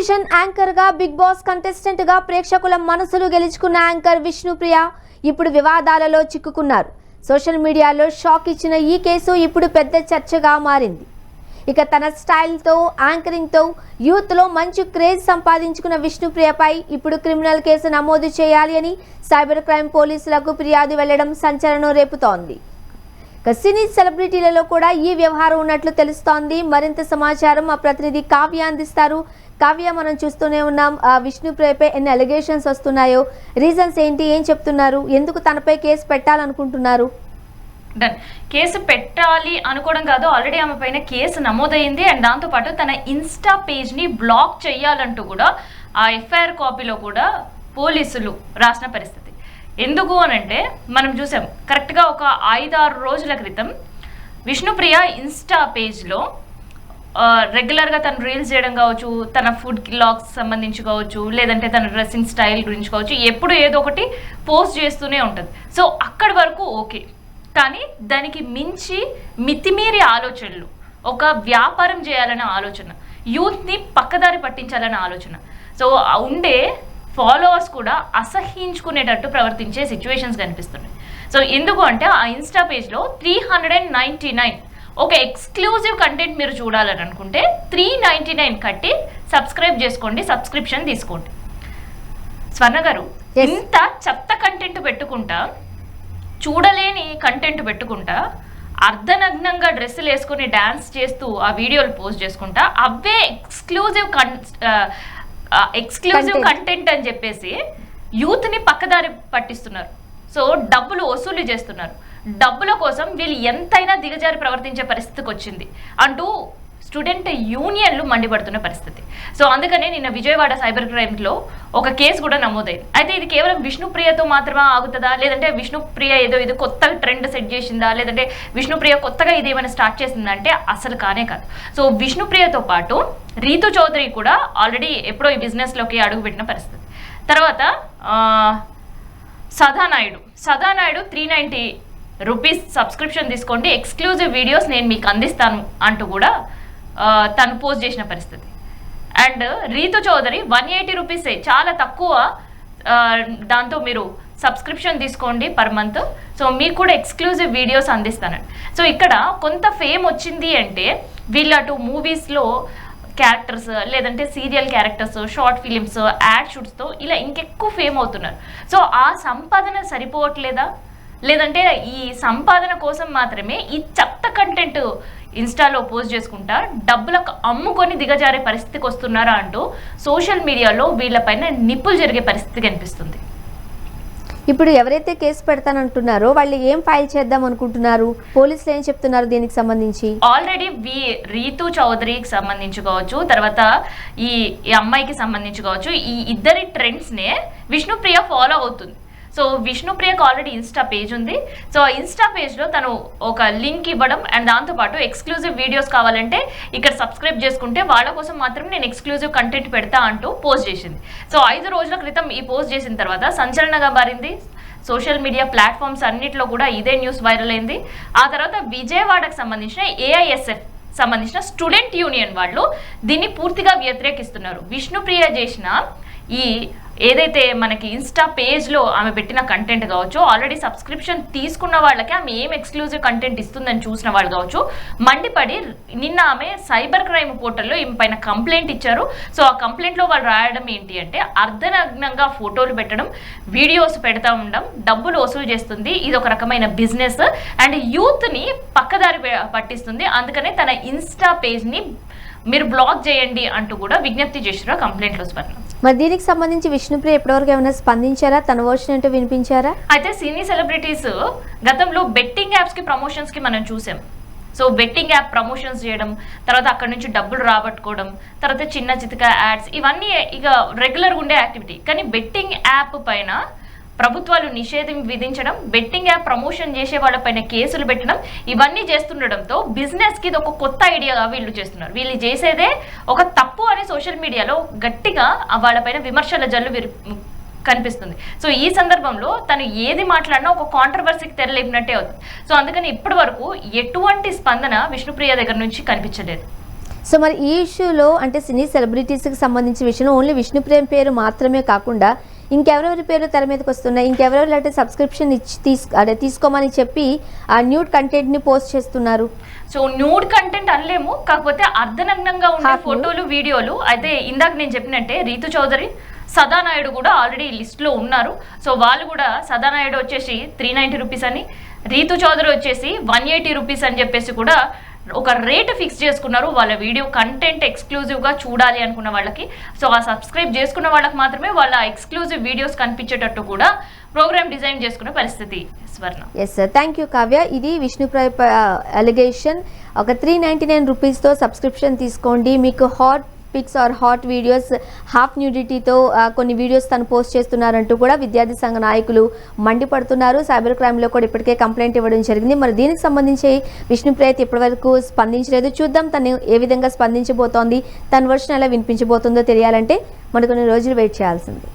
Television anchor గా big boss contestant గా ప్రేక్షకుల మనసులు గెలుచుకున్న యాంకర్ విష్ణుప్రియ ఇప్పుడు వివాదాలలో చిక్కుకున్నారు. సోషల్ మీడియాలో షాక్ ఇచ్చిన ఈ కేసు ఇప్పుడు పెద్ద చర్చగా మారింది. ఇక తన స్టైల్తో యాంకరింగ్తో యూత్లో మంచి క్రేజ్ సంపాదించుకున్న విష్ణుప్రియపై ఇప్పుడు క్రిమినల్ కేసు నమోదు చేయాలి అని సైబర్ క్రైమ్ పోలీసులకు ఫిర్యాదు వెళ్లడం సంచలనం రేపుతోంది. సినీ సెలబ్రిటీలలో కూడా ఈ వ్యవహారం ఉన్నట్లు తెలుస్తోంది. మరింత సమాచారం మా ప్రతినిధి కావ్య అందిస్తారు. కావ్య, మనం చూస్తూనే ఉన్నాం విష్ణుప్రియపై ఎన్ని అలిగేషన్స్ వస్తున్నాయో, రీజన్స్ ఏంటి, ఏం చెప్తున్నారు, ఎందుకు తనపై కేసు పెట్టాలనుకుంటున్నారు? కేసు పెట్టాలి అనుకోవడం కాదు, ఆల్రెడీ ఆమె పైన కేసు నమోదైంది. అండ్ దాంతోపాటు తన ఇన్స్టా పేజ్ని బ్లాక్ చేయాలంటూ కూడా ఆ ఎఫ్ఐఆర్ కాపీలో కూడా పోలీసులు రాసిన పరిస్థితి. ఎందుకు అనంటే మనం చూసాం, కరెక్ట్గా ఒక 5-6 రోజుల క్రితం విష్ణుప్రియ ఇన్స్టా పేజ్లో రెగ్యులర్గా తను రీల్స్ చేయడం కావచ్చు, తన ఫుడ్ లాగ్స్ సంబంధించి కావచ్చు, లేదంటే తన డ్రెస్సింగ్ స్టైల్ గురించి కావచ్చు, ఎప్పుడు ఏదో ఒకటి పోస్ట్ చేస్తూనే ఉంటుంది. సో అక్కడి వరకు ఓకే, కానీ దానికి మించి మితిమీరి ఆలోచనలు, ఒక వ్యాపారం చేయాలనే ఆలోచన, యూత్ని పక్కదారి పట్టించాలనే ఆలోచన, సో ఉండే ఫాలోవర్స్ కూడా అసహించుకునేటట్టు ప్రవర్తించే సిచ్యువేషన్స్ కనిపిస్తున్నాయి. సో ఎందుకు అంటే ఆ ఇన్స్టా పేజ్లో 399 ఒక ఎక్స్క్లూజివ్ కంటెంట్ మీరు చూడాలని అనుకుంటే 399 కట్టి సబ్స్క్రైబ్ చేసుకోండి, సబ్స్క్రిప్షన్ తీసుకోండి. స్వర్ణ గారు, ఇంత చెత్త కంటెంట్ పెట్టుకుంటా, చూడలేని కంటెంట్ పెట్టుకుంటా, అర్ధనగ్నంగా డ్రెస్సులు వేసుకొని డ్యాన్స్ చేస్తూ ఆ వీడియోలు పోస్ట్ చేసుకుంటా, అవే ఎక్స్క్లూజివ్ కంటెంట్ అని చెప్పేసి యూత్ని పక్కదారి పట్టిస్తున్నారు. సో డబ్బులు వసూలు చేస్తున్నారు. డబ్బుల కోసం వీళ్ళు ఎంతైనా దిగజారి ప్రవర్తించే పరిస్థితికి వచ్చింది అంటూ స్టూడెంట్ యూనియన్లు మండిపడుతున్న పరిస్థితి. సో అందుకనే నిన్న విజయవాడ సైబర్ క్రైమ్లో ఒక కేసు కూడా నమోదైంది. అయితే ఇది కేవలం విష్ణుప్రియతో మాత్రమే ఆగుతుందా, లేదంటే విష్ణుప్రియ ఏదో కొత్తగా ట్రెండ్ సెట్ చేసిందా, లేదంటే విష్ణుప్రియ కొత్తగా ఇది ఏమైనా స్టార్ట్ చేసిందంటే అసలు కానే కాదు. సో విష్ణుప్రియతో పాటు రీతు చౌదరి కూడా ఆల్రెడీ ఎప్పుడో ఈ బిజినెస్లోకి అడుగుపెట్టిన పరిస్థితి. తర్వాత సదానాయుడు 390 రూపీస్ సబ్స్క్రిప్షన్ తీసుకోండి, ఎక్స్క్లూజివ్ వీడియోస్ నేను మీకు అందిస్తాను అంటూ కూడా తను పోస్ట్ చేసిన పరిస్థితి. అండ్ రీతు చౌదరి 180 రూపీసే, చాలా తక్కువ, దాంతో మీరు సబ్స్క్రిప్షన్ తీసుకోండి పర్ మంత్, సో మీకు కూడా ఎక్స్క్లూజివ్ వీడియోస్ అందిస్తానండి. సో ఇక్కడ కొంత ఫేమ్ వచ్చింది అంటే వీళ్ళు అటు మూవీస్లో క్యారెక్టర్స్, లేదంటే serial characters, short films, ad షూట్స్తో ఇలా ఇంకెక్కువ ఫేమ్ అవుతున్నారు. సో ఆ సంపాదన సరిపోవట్లేదా, లేదంటే ఈ సంపాదన కోసం మాత్రమే ఈ చెత్త కంటెంట్ ఇన్స్టాలో పోస్ట్ చేసుకుంటా డబ్బులకు అమ్ముకొని దిగజారే పరిస్థితికి వస్తున్నారా అంటూ సోషల్ మీడియాలో వీళ్ళపైన నిప్పులు జరిగే పరిస్థితి కనిపిస్తుంది. ఇప్పుడు ఎవరైతే కేసు పెడతానంటున్నారో వాళ్ళు ఏం ఫైల్ చేద్దాం అనుకుంటున్నారు, పోలీసులు ఏం చెప్తున్నారు దీనికి సంబంధించి? ఆల్రెడీ రీతు చౌదరికి సంబంధించి కావచ్చు, తర్వాత ఈ అమ్మాయికి సంబంధించి కావచ్చు, ఈ ఇద్దరి ట్రెండ్స్నే విష్ణుప్రియ ఫాలో అవుతుంది. సో విష్ణుప్రియకు ఆల్రెడీ ఇన్స్టా పేజ్ ఉంది. సో ఆ ఇన్స్టా పేజ్లో తను ఒక లింక్ ఇవ్వడం, అండ్ దాంతోపాటు ఎక్స్క్లూజివ్ వీడియోస్ కావాలంటే ఇక్కడ సబ్స్క్రైబ్ చేసుకుంటే వాళ్ళ కోసం మాత్రం నేను ఎక్స్క్లూజివ్ కంటెంట్ పెడతా అంటూ పోస్ట్ చేసింది. సో 5 రోజుల క్రితం ఈ పోస్ట్ చేసిన తర్వాత సంచలనంగా మారింది. సోషల్ మీడియా ప్లాట్ఫామ్స్ అన్నిట్లో కూడా ఇదే న్యూస్ వైరల్ అయింది. ఆ తర్వాత విజయవాడకు సంబంధించిన ఏఐఎస్ఎఫ్ సంబంధించిన స్టూడెంట్ యూనియన్ వాళ్ళు దీన్ని పూర్తిగా వ్యతిరేకిస్తున్నారు. విష్ణుప్రియ చేసిన ఈ ఏదైతే మనకి ఇన్స్టా పేజ్లో ఆమె పెట్టిన కంటెంట్ కావచ్చు, ఆల్రెడీ సబ్స్క్రిప్షన్ తీసుకున్న వాళ్ళకి ఆమె ఏం ఎక్స్క్లూజివ్ కంటెంట్ ఇస్తుందని చూసిన వాళ్ళు కావచ్చు, మండిపడి నిన్న ఆమె సైబర్ క్రైమ్ పోర్టల్లో ఈమె పైన కంప్లైంట్ ఇచ్చారు. సో ఆ కంప్లైంట్లో వాళ్ళు రాయడం ఏంటి అంటే అర్ధనగ్నంగా ఫోటోలు పెట్టడం, వీడియోస్ పెడతా ఉండడం, డబ్బులు వసూలు చేస్తుంది, ఇది ఒక రకమైన బిజినెస్ అండ్ యూత్ని పక్కదారి పట్టిస్తుంది, అందుకనే తన ఇన్స్టా పేజ్ని మీరు బ్లాక్ చేయండి అంటూ కూడా విజ్ఞప్తి చేశారు కంప్లైంట్లో. స్వర్ణ, మరి దీనికి సంబంధించి విష్ణుప్రియ ఎప్పటివరకు ఏమైనా స్పందించారా, తన వర్షన్ ఏంటో వినిపించారా? అయితే సినీ సెలబ్రిటీస్ గతంలో బెట్టింగ్ యాప్స్కి ప్రమోషన్స్కి మనం చూసాం. సో బెట్టింగ్ యాప్ ప్రమోషన్స్ చేయడం, తర్వాత అక్కడ నుంచి డబ్బులు రాబట్టుకోవడం, తర్వాత చిన్న చితక యాడ్స్, ఇవన్నీ ఇక రెగ్యులర్గా ఉండే యాక్టివిటీ. కానీ బెట్టింగ్ యాప్ పైన ప్రభుత్వాలు నిషేధం విధించడం, బెట్టింగ్ యాప్ ప్రమోషన్ చేసే వాళ్ళపైన కేసులు పెట్టడం, ఇవన్నీ చేస్తుండడంతో బిజినెస్కి ఇది ఒక కొత్త ఐడియాగా వీళ్ళు చేస్తున్నారు. వీళ్ళు చేసేదే ఒక తప్పు అని సోషల్ మీడియాలో గట్టిగా వాళ్ళపైన విమర్శల జల్లు కనిపిస్తుంది. సో ఈ సందర్భంలో తను ఏది మాట్లాడినా ఒక కాంట్రవర్సీకి తెరలేపినట్టే అవుతుంది. సో అందుకని ఇప్పటి వరకు ఎటువంటి స్పందన విష్ణుప్రియ దగ్గర నుంచి కనిపించలేదు. సో మరి ఈ ఇష్యూలో అంటే సినీ సెలబ్రిటీస్కి సంబంధించిన విషయంలో ఓన్లీ విష్ణుప్రియ పేరు మాత్రమే కాకుండా ఇంకెవరెవరి పేర్లు తెర మీదకి వస్తున్నాయి, ఇంకెవరెవరు అంటే సబ్స్క్రిప్షన్ ఇచ్చి తీసుకోమని చెప్పి ఆ న్యూడ్ కంటెంట్ని పోస్ట్ చేస్తున్నారు. సో న్యూడ్ కంటెంట్ అనలేము, కాకపోతే అర్ధనగ్నంగా ఉండే ఫోటోలు వీడియోలు అయితే ఇందాక నేను చెప్పినట్టే రీతు చౌదరి, సదానాయుడు కూడా ఆల్రెడీ లిస్ట్లో ఉన్నారు. సో వాళ్ళు కూడా సదానాయుడు వచ్చేసి 390 రూపీస్ అని, రీతు చౌదరి వచ్చేసి 180 రూపీస్ అని చెప్పేసి కూడా ఒక రేట్ ఫిక్స్ చేసుకున్నారు వాళ్ళ వీడియో కంటెంట్ ఎక్స్క్లూజివ్గా చూడాలి అనుకున్న వాళ్ళకి. సో ఆ సబ్స్క్రైబ్ చేసుకున్న వాళ్ళకి మాత్రమే వాళ్ళ ఎక్స్క్లూజివ్ వీడియోస్ కనిపించేటట్టు కూడా ప్రోగ్రామ్ డిజైన్ చేసుకునే పరిస్థితి. Swarna. Yes sir, thank you Kavya. ఇది విష్ణుప్రియ అలిగేషన్. ఒక 399 రూపీస్తో సబ్స్క్రిప్షన్ తీసుకోండి. మీకు hot pics or hot videos half న్యూడిటీతో కొన్ని వీడియోస్ తను పోస్ట్ చేస్తున్నారంటూ కూడా విద్యార్థి సంఘ నాయకులు మండిపడుతున్నారు. సైబర్ క్రైమ్లో కూడా ఇప్పటికే కంప్లైంట్ ఇవ్వడం జరిగింది. మరి దీనికి సంబంధించి విష్ణుప్రియ అయితే ఇప్పటివరకు స్పందించలేదు. చూద్దాం తను ఏ విధంగా స్పందించబోతోంది, తన వర్షన్ ఎలా వినిపించబోతుందో తెలియాలంటే మనకు కొన్ని రోజులు వెయిట్ చేయాల్సింది.